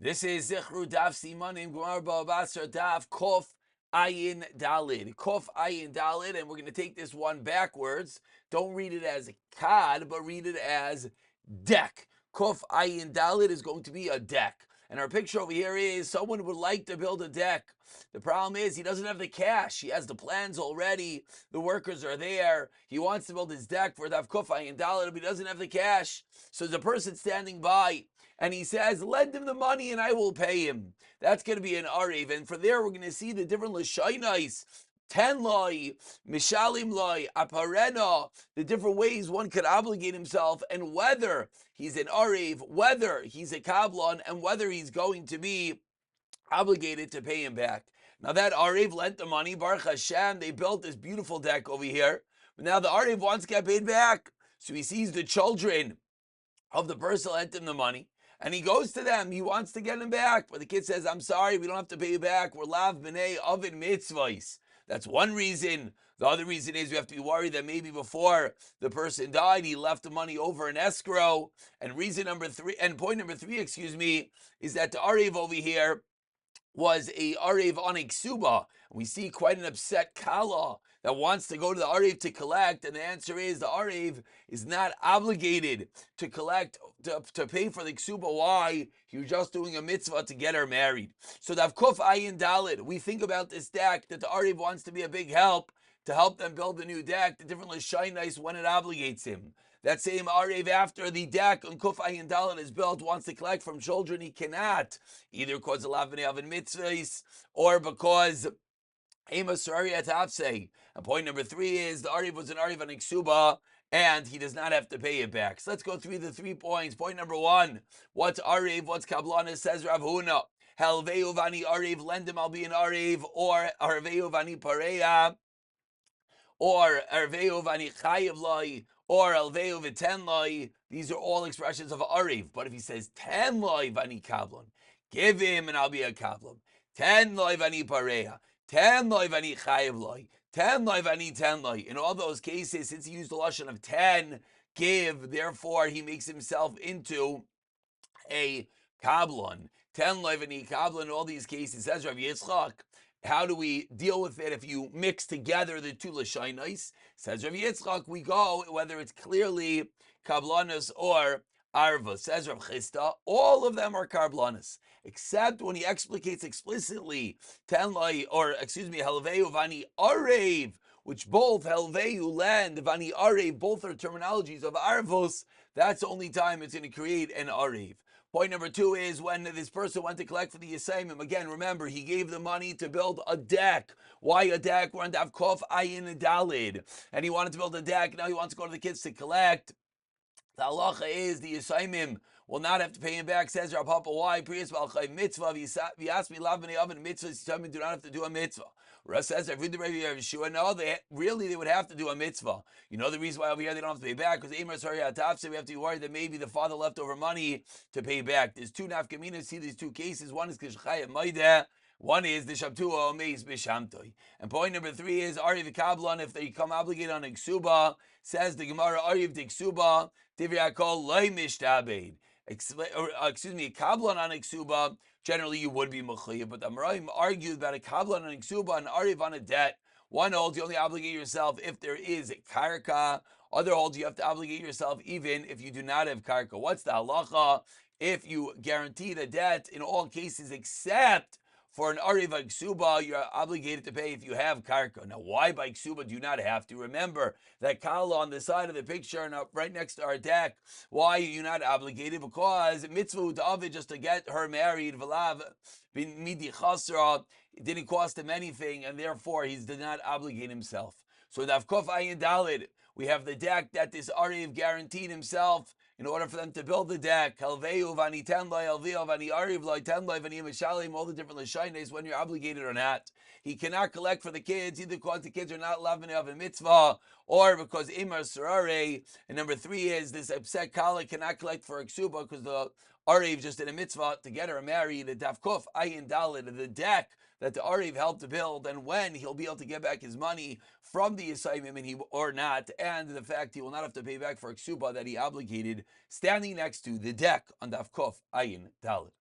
This is Zichru Daf Simanim Gemara Basra Daf Kof Ayin Dalid. Kof Ayin Dalid, and we're going to take this one backwards. Don't read it as Kad, but read it as deck. Kof Ayin Dalid is going to be a deck. And our picture over here is someone would like to build a deck. The problem is he doesn't have the cash. He has the plans already. The workers are there. He wants to build his deck for Daf Kof Ayin Dalid, but he doesn't have the cash. So there's a person standing by, and he says, lend him the money and I will pay him. That's going to be an Arev. And from there, we're going to see the different Lashainais, ten loy, mishalim loy, aparena, the different ways one could obligate himself, and whether he's an Arev, whether he's a Kablan, and whether he's going to be obligated to pay him back. Now that Arev lent the money, Baruch Hashem, they built this beautiful deck over here. But now the Arev wants to get paid back. So he sees the children of the person who lent him the money, and he goes to them. He wants to get him back. But the kid says, I'm sorry, we don't have to pay you back. We're lav b'nei oven mitzvahs. That's one reason. The other reason is we have to be worried that maybe before the person died, he left the money over in escrow. And point number three, is that the Arev over here was a Arev on a ksuba. We see quite an upset Kala that wants to go to the Arev to collect, and the answer is the Arev is not obligated to collect, to pay for the ksuba. Why? He was just doing a mitzvah to get her married. So Davkuf Ayin Dalid, we think about this deck that the Arev wants to be a big help to help them build a new deck, the different Lashainais when it obligates him. That same Arev, after the deck on Kuf Ayin Dalid is built, wants to collect from children. He cannot, either because of Lav B'nei Avin Mitzvahs or because Amos Sarari Atapse. And point number three is the Arev was an Arev on Iksuba, and he does not have to pay it back. So let's go through the 3 points. Point number one, what's Arev, what's Kabbalah? Says Rav Huna, Helveu Vani Arev, lend him, I'll be an Arev, or Arveu Vani Pareya, or Arveu Vani Chayev Lai, or Alveu V'ten Lai. These are all expressions of Arev. But if he says 10 Lai Vani Kablan, give him and I'll be a Kablan. 10 Lai Vani Pareya, 10 Lai Vani Chayev Lai, 10 Lai Vani 10 Lai. In all those cases, since he used the lashon of 10, give, therefore he makes himself into a Kablan. 10 Lai Vani Kablan. In all these cases, says Rav Yitzchak, how do we deal with it if you mix together the two Lashainais? Says Rav Yitzchak, we go whether it's clearly Kablanas or Arva. Says Rav Chisda, all of them are Kablanas, except when he explicates explicitly Helveu Vani Arev, which both Helveu land, Vani Arev, both are terminologies of Arvos. That's the only time it's going to create an Arev. Point number two is when this person went to collect for the Yisayimim. Again, remember, he gave the money to build a deck. Why a deck? We're on Dav Kof Ayin Dalid. And he wanted to build a deck. Now he wants to go to the kids to collect. The halacha is the Yisayimim will not have to pay him back. Says Rav Papa, why? Priyas Balchay Mitzvah, Vyasmi Lav B'nei Oven Mitzvah, Yisayimim do not have to do a mitzvah. Russ says, no, they would have to do a mitzvah. You know the reason why over here they don't have to pay back? Because Amar Sari Ataf, we have to be worried that maybe the father left over money to pay back. There's two nafkaminas. See these two cases. One is Kishchaya Maideh. One is the Shabtua Omeis Bishamtoi. And point number three is Ariv Kablan, if they come obligated on Iksuba, says the Gemara, Ariv Diksuba, Tivyakol Loi Mishtabed. Kablan on Iksuba, generally you would be Mechayev, but the Amoraim argued about a Kablan on Iksuba and Ariv on a debt. One holds you only obligate yourself if there is Karka. Other holds you have to obligate yourself even if you do not have Karka. What's the halacha? If you guarantee the debt in all cases except for an Arev Ksuba, you're obligated to pay if you have Karka. Now, why by Ksuba do you not have to? Remember that Kala on the side of the picture and right next to our deck. Why are you not obligated? Because mitzvah David just to get her married, Valav bin Midi Chasra, it didn't cost him anything, and therefore he did not obligate himself. So Davkof Ayin Dalid, we have the deck that this Arev guaranteed himself in order for them to build the deck. Helveu Vani Tenloi, Helveu Vani Arev Loi, Tenloi Vani Mishalim, all the different Lashainais, when you're obligated or not. He cannot collect for the kids, either because the kids are not loving of a mitzvah, or because Imar Sarare. And number three is this upset Kala cannot collect for a ksuba because the Arev just did a mitzvah to get her married. The Davkuf Ayin Dalid, the deck that the Arev helped to build, and when he'll be able to get back his money from the assignment and he or not, and the fact he will not have to pay back for a ksuba that he obligated, standing next to the deck on Davkuf Ayin Dalid.